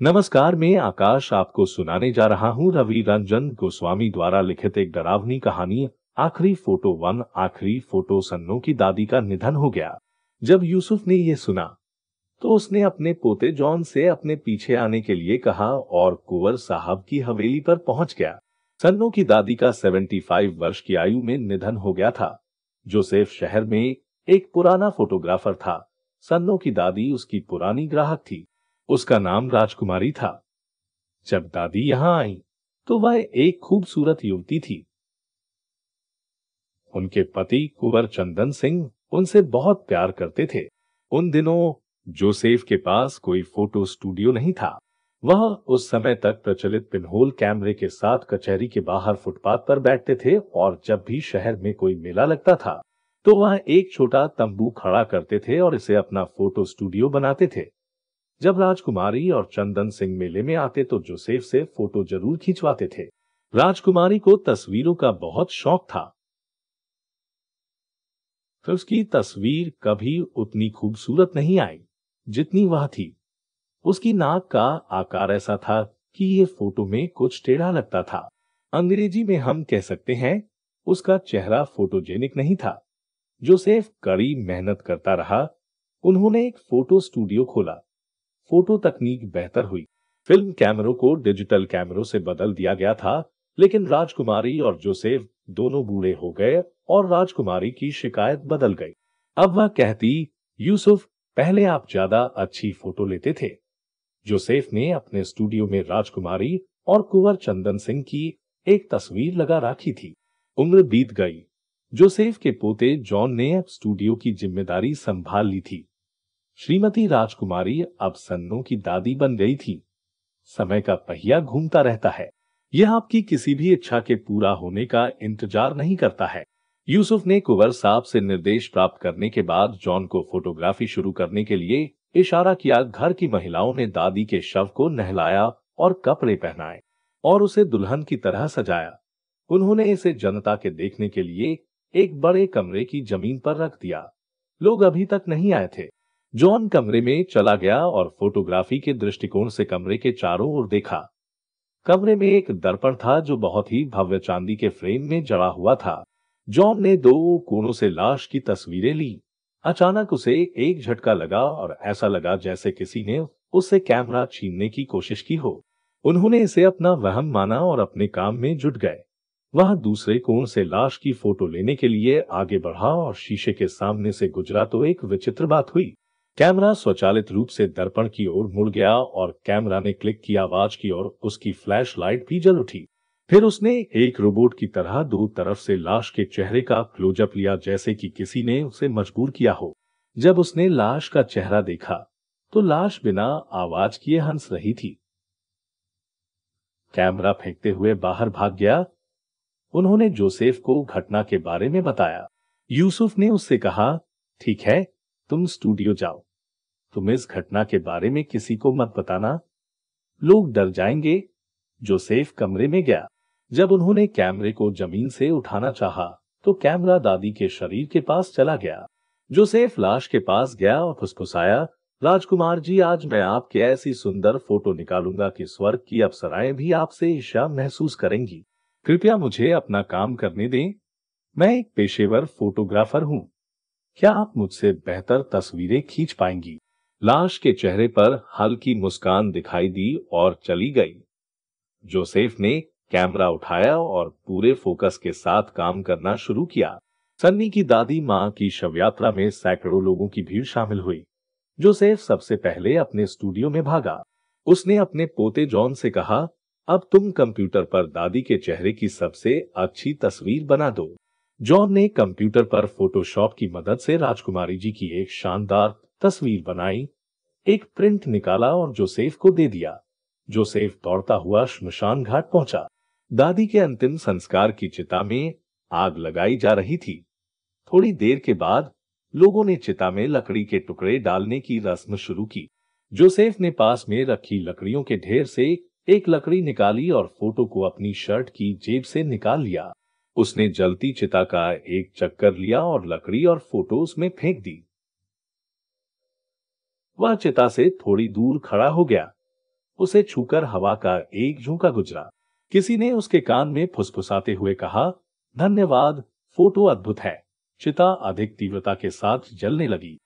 नमस्कार, मैं आकाश आपको सुनाने जा रहा हूँ रवि रंजन गोस्वामी द्वारा लिखित एक डरावनी कहानी आखिरी फोटो 1। आखिरी फोटो। सन्नो की दादी का निधन हो गया। जब यूसुफ ने ये सुना तो उसने अपने पोते जॉन से अपने पीछे आने के लिए कहा और कुंवर साहब की हवेली पर पहुंच गया। सन्नो की दादी का 75 वर्ष की आयु में निधन हो गया था। जोसेफ शहर में एक पुराना फोटोग्राफर था। सन्नो की दादी उसकी पुरानी ग्राहक थी। उसका नाम राजकुमारी था। जब दादी यहाँ आई तो वह एक खूबसूरत युवती थी। उनके पति कुंवर चंदन सिंह उनसे बहुत प्यार करते थे। उन दिनों जोसेफ के पास कोई फोटो स्टूडियो नहीं था। वह उस समय तक प्रचलित पिनहोल कैमरे के साथ कचहरी के बाहर फुटपाथ पर बैठते थे और जब भी शहर में कोई मेला लगता था तो वह एक छोटा तंबू खड़ा करते थे और इसे अपना फोटो स्टूडियो बनाते थे। जब राजकुमारी और चंदन सिंह मेले में आते तो जोसेफ से फोटो जरूर खिंचवाते थे। राजकुमारी को तस्वीरों का बहुत शौक था। फिर उसकी तस्वीर कभी उतनी खूबसूरत नहीं आई जितनी वह थी। उसकी नाक का आकार ऐसा था कि ये फोटो में कुछ टेढ़ा लगता था। अंग्रेजी में हम कह सकते हैं उसका चेहरा फोटोजेनिक नहीं था। जोसेफ कड़ी मेहनत करता रहा। उन्होंने एक फोटो स्टूडियो खोला। फोटो तकनीक बेहतर हुई। फिल्म कैमरों को डिजिटल कैमरों से बदल दिया गया था। लेकिन राजकुमारी और जोसेफ दोनों बूढ़े हो गए और राजकुमारी की शिकायत बदल गई। अब वह कहती, यूसुफ, पहले आप ज्यादा अच्छी फोटो लेते थे। जोसेफ ने अपने स्टूडियो में राजकुमारी और कुंवर चंदन सिंह की एक तस्वीर लगा रखी थी। उम्र बीत गई। जोसेफ के पोते जॉन ने अब स्टूडियो की जिम्मेदारी संभाल ली थी। श्रीमती राजकुमारी अब सन्नो की दादी बन गई थी। समय का पहिया घूमता रहता है। यह आपकी किसी भी इच्छा के पूरा होने का इंतजार नहीं करता है। यूसुफ ने कुंवर साहब से निर्देश प्राप्त करने के बाद जॉन को फोटोग्राफी शुरू करने के लिए इशारा किया। घर की महिलाओं ने दादी के शव को नहलाया और कपड़े पहनाए और उसे दुल्हन की तरह सजाया। उन्होंने इसे जनता के देखने के लिए एक बड़े कमरे की जमीन पर रख दिया। लोग अभी तक नहीं आए थे। जॉन कमरे में चला गया और फोटोग्राफी के दृष्टिकोण से कमरे के चारों ओर देखा। कमरे में एक दर्पण था जो बहुत ही भव्य चांदी के फ्रेम में जड़ा हुआ था। जॉन ने दो कोनों से लाश की तस्वीरें ली। अचानक उसे एक झटका लगा और ऐसा लगा जैसे किसी ने उससे कैमरा छीनने की कोशिश की हो। उन्होंने इसे अपना वहम माना और अपने काम में जुट गए। वह दूसरे कोण से लाश की फोटो लेने के लिए आगे बढ़ा और शीशे के सामने से गुजरा तो एक विचित्र बात हुई। कैमरा स्वचालित रूप से दर्पण की ओर मुड़ गया और कैमरा ने क्लिक की आवाज की और उसकी फ्लैश लाइट भी जल उठी। फिर उसने एक रोबोट की तरह दो तरफ से लाश के चेहरे का क्लोजअप लिया जैसे कि किसी ने उसे मजबूर किया हो। जब उसने लाश का चेहरा देखा तो लाश बिना आवाज किए हंस रही थी। कैमरा फेंकते हुए बाहर भाग गया। उन्होंने जोसेफ को घटना के बारे में बताया। यूसुफ ने उससे कहा, ठीक है, तुम स्टूडियो जाओ। तुम इस घटना के बारे में किसी को मत बताना, लोग डर जाएंगे। जोसेफ कमरे में गया। जब उन्होंने कैमरे को जमीन से उठाना चाहा, तो कैमरा दादी के शरीर के पास चला गया। जोसेफ लाश के पास गया और फुसफुसाया, राजकुमार जी, आज मैं आपके ऐसी सुंदर फोटो निकालूंगा कि स्वर्ग की अप्सराएं भी आपसे ईर्ष्या महसूस करेंगी। कृपया मुझे अपना काम करने दें। मैं एक पेशेवर फोटोग्राफर हूं। क्या आप मुझसे बेहतर तस्वीरें खींच पाएंगी? लाश के चेहरे पर हल्की मुस्कान दिखाई दी और चली गई। जोसेफ ने कैमरा उठाया और पूरे फोकस के साथ काम करना शुरू किया। सन्नी की दादी मां की शव यात्रा में सैकड़ों लोगों की भीड़ शामिल हुई। जोसेफ सबसे पहले अपने स्टूडियो में भागा। उसने अपने पोते जॉन से कहा, अब तुम कंप्यूटर पर दादी के चेहरे की सबसे अच्छी तस्वीर बना दो। जॉन ने कंप्यूटर पर फोटोशॉप की मदद से राजकुमारी जी की एक शानदार तस्वीर बनाई, एक प्रिंट निकाला और जोसेफ को दे दिया। जोसेफ दौड़ता हुआ श्मशान घाट पहुंचा। दादी के अंतिम संस्कार की चिता में आग लगाई जा रही थी। थोड़ी देर के बाद लोगों ने चिता में लकड़ी के टुकड़े डालने की रस्म शुरू की। जोसेफ ने पास में रखी लकड़ियों के ढेर से एक लकड़ी निकाली और फोटो को अपनी शर्ट की जेब से निकाल लिया। उसने जलती चिता का एक चक्कर लिया और लकड़ी और फोटो उसमें फेंक दी। वह चिता से थोड़ी दूर खड़ा हो गया। उसे छूकर हवा का एक झोंका गुजरा। किसी ने उसके कान में फुसफुसाते हुए कहा, धन्यवाद, फोटो अद्भुत है। चिता अधिक तीव्रता के साथ जलने लगी।